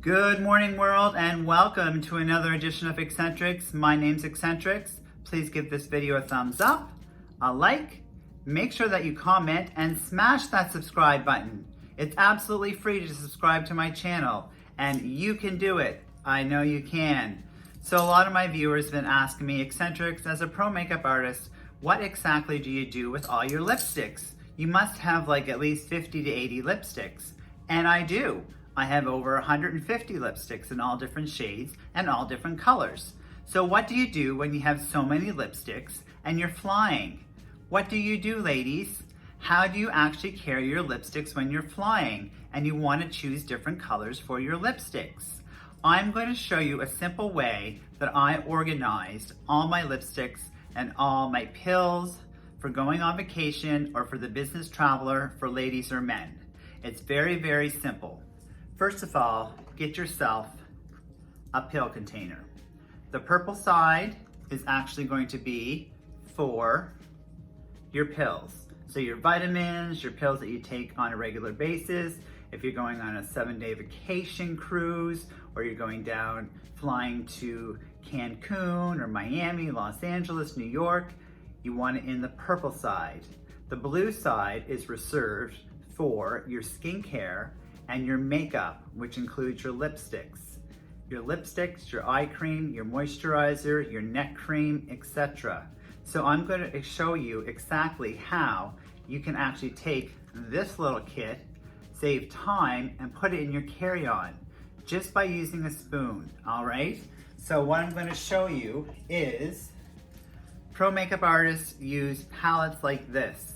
Good morning, world, and welcome to another edition of Eccentrics. My name's Eccentrics. Please give this video a thumbs up, a like, make sure that you comment, and smash that subscribe button. It's absolutely free to subscribe to my channel, and you can do it. I know you can. So a lot of my viewers have been asking me, Eccentrics, as a pro makeup artist, what exactly do you do with all your lipsticks? You must have like at least 50 to 80 lipsticks. And I do. I have over 150 lipsticks in all different shades and all different colors. So what do you do when you have so many lipsticks and you're flying? What do you do, ladies? How do you actually carry your lipsticks when you're flying and you want to choose different colors for your lipsticks? I'm going to show you a simple way that I organized all my lipsticks and all my pills for going on vacation or for the business traveler, for ladies or men. It's very, very simple. First of all, get yourself a pill container. The purple side is actually going to be for your pills. So your vitamins, your pills that you take on a regular basis. If you're going on a 7-day vacation cruise, or you're going down flying to Cancun or Miami, Los Angeles, New York, you want it in the purple side. The blue side is reserved for your skincare and your makeup, which includes your lipsticks. Your lipsticks, your eye cream, your moisturizer, your neck cream, etc. So I'm going to show you exactly how you can actually take this little kit, save time, and put it in your carry-on just by using a spoon, all right? So what I'm going to show you is pro makeup artists use palettes like this.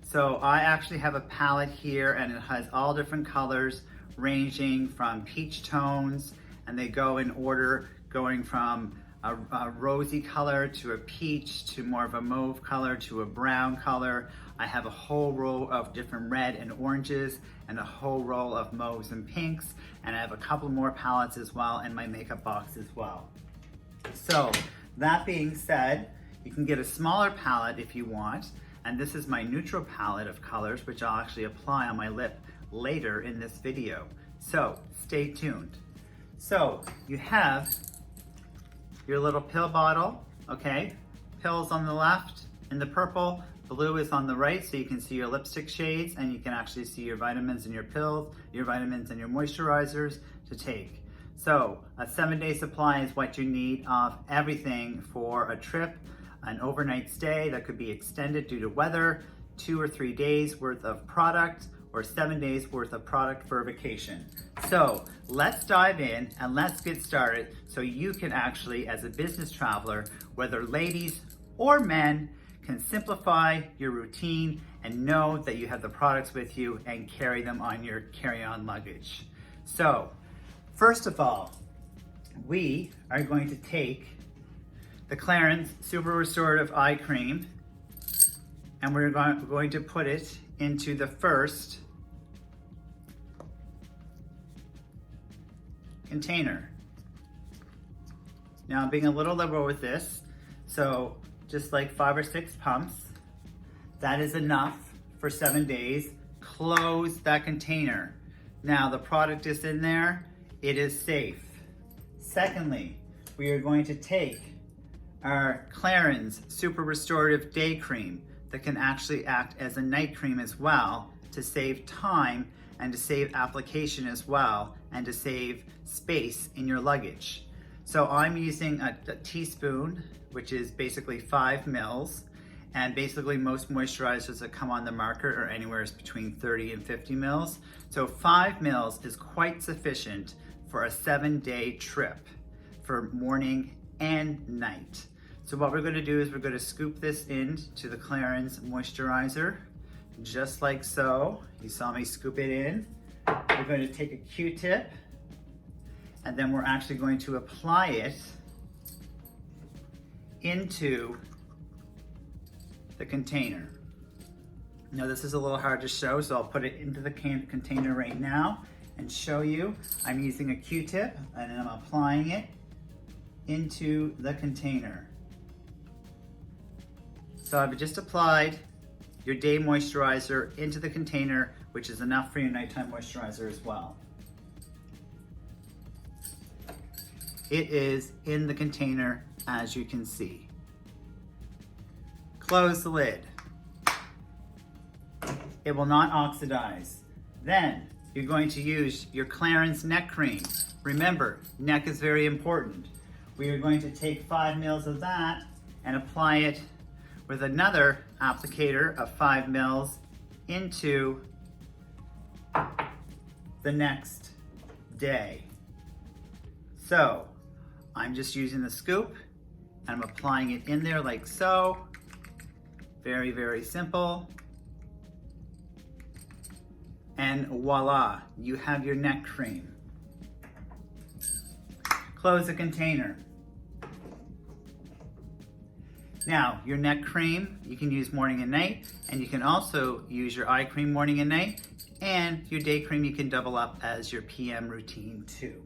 So I actually have a palette here and it has all different colors ranging from peach tones, and they go in order going from a rosy color to a peach to more of a mauve color to a brown color. I have a whole row of different red and oranges and a whole row of mauves and pinks, and I have a couple more palettes as well in my makeup box as well. So that being said, you can get a smaller palette if you want. And this is my neutral palette of colors, which I'll actually apply on my lip later in this video. So stay tuned. So you have your little pill bottle, okay? Pills on the left in the purple, blue is on the right, so you can see your lipstick shades and you can actually see your vitamins and your pills, your vitamins and your moisturizers to take. So a 7-day supply is what you need of everything for a trip, an overnight stay that could be extended due to weather, 2 or 3 days worth of product, or 7 days worth of product for a vacation. So let's dive in and let's get started so you can actually, as a business traveler, whether ladies or men, can simplify your routine and know that you have the products with you and carry them on your carry-on luggage. So first of all, we are going to take the Carryon Super Restorative Eye Cream, and we're going to put it into the first container. Now I'm being a little liberal with this, so just like 5 or 6 pumps, that is enough for 7 days. Close that container. Now the product is in there, it is safe. Secondly, we are going to take our Carryon Super Restorative Day Cream that can actually act as a night cream as well to save time and to save application as well and to save space in your luggage. So I'm using a teaspoon, which is basically 5 mils, and basically most moisturizers that come on the market are anywhere between 30 and 50 mils. So 5 mils is quite sufficient for a 7-day trip for morning and night. So what we're going to do is we're going to scoop this into the Carryon moisturizer, just like so. You saw me scoop it in. We're going to take a Q-tip, and then we're actually going to apply it into the container. Now this is a little hard to show, so I'll put it into the container right now and show you. I'm using a Q-tip and I'm applying it into the container. So I've just applied your day moisturizer into the container, which is enough for your nighttime moisturizer as well. It is in the container, as you can see. Close the lid. It will not oxidize. Then you're going to use your Clarins neck cream. Remember, neck is very important. We are going to take 5 mils of that and apply it with another applicator of 5 mils into the next day. So I'm just using the scoop and I'm applying it in there like so. Very, very simple. And voila, you have your neck cream. Close the container. Now, your neck cream, you can use morning and night, and you can also use your eye cream morning and night, and your day cream you can double up as your PM routine too.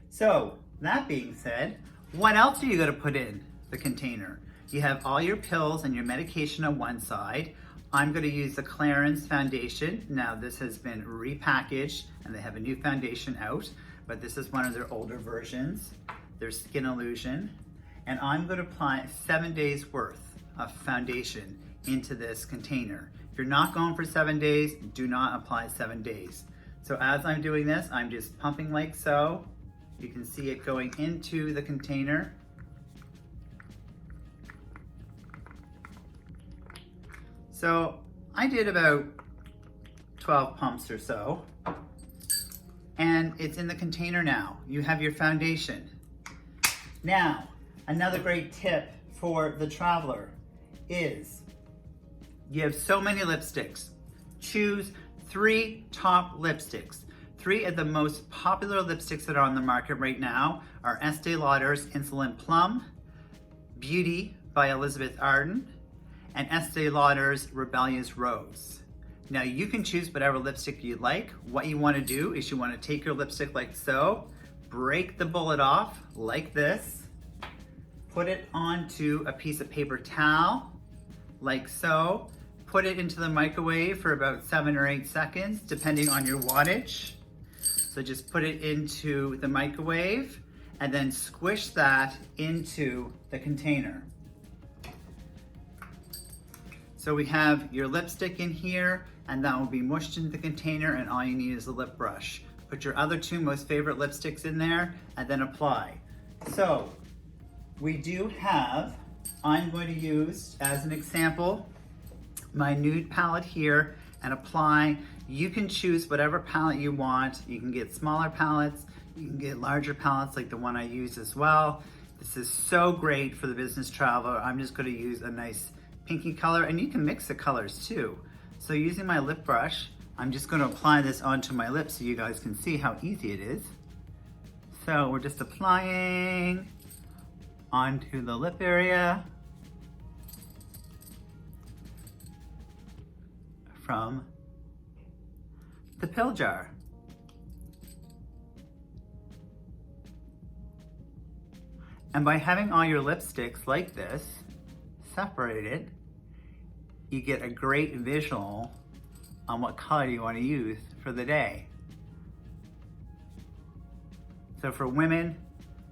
So, that being said, what else are you gonna put in the container? You have all your pills and your medication on one side. I'm gonna use the Clarins foundation. Now, this has been repackaged, and they have a new foundation out, but this is one of their older versions, their Skin Illusion. And I'm going to apply 7 days worth of foundation into this container. If you're not going for 7 days, do not apply 7 days. So as I'm doing this, I'm just pumping like so. You can see it going into the container. So I did about 12 pumps or so. And it's in the container now. You have your foundation. Now, another great tip for the traveler is you have so many lipsticks. Choose 3 top lipsticks. 3 of the most popular lipsticks that are on the market right now are Estee Lauder's Insolent Plum, Beauty by Elizabeth Arden, and Estee Lauder's Rebellious Rose. Now you can choose whatever lipstick you like. What you want to do is you want to take your lipstick like so, break the bullet off like this, put it onto a piece of paper towel, like so. Put it into the microwave for about 7 or 8 seconds, depending on your wattage. So just put it into the microwave and then squish that into the container. So we have your lipstick in here, and that will be mushed into the container, and all you need is a lip brush. Put your other 2 most favorite lipsticks in there and then apply. So, we do have, I'm going to use, as an example, my nude palette here and apply. You can choose whatever palette you want. You can get smaller palettes, you can get larger palettes like the one I use as well. This is so great for the business traveler. I'm just going to use a nice pinky color, and you can mix the colors too. So using my lip brush, I'm just going to apply this onto my lips so you guys can see how easy it is. So we're just applying onto the lip area from the pill jar. And by having all your lipsticks like this, separated, you get a great visual on what color you want to use for the day. So for women,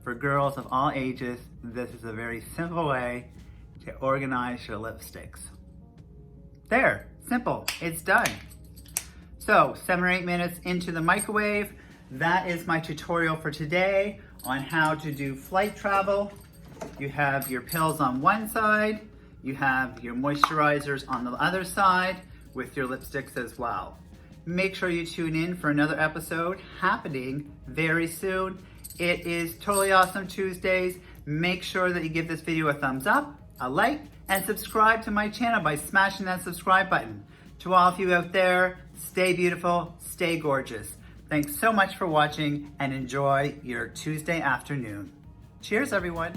for girls of all ages, this is a very simple way to organize your lipsticks. There, simple, it's done. So 7 or 8 minutes into the microwave. That is my tutorial for today on how to do flight travel. You have your pills on one side, you have your moisturizers on the other side with your lipsticks as well. Make sure you tune in for another episode happening very soon. It is Totally Awesome Tuesdays. Make sure that you give this video a thumbs up, a like, and subscribe to my channel by smashing that subscribe button. To all of you out there, stay beautiful, stay gorgeous. Thanks so much for watching and enjoy your Tuesday afternoon. Cheers, everyone.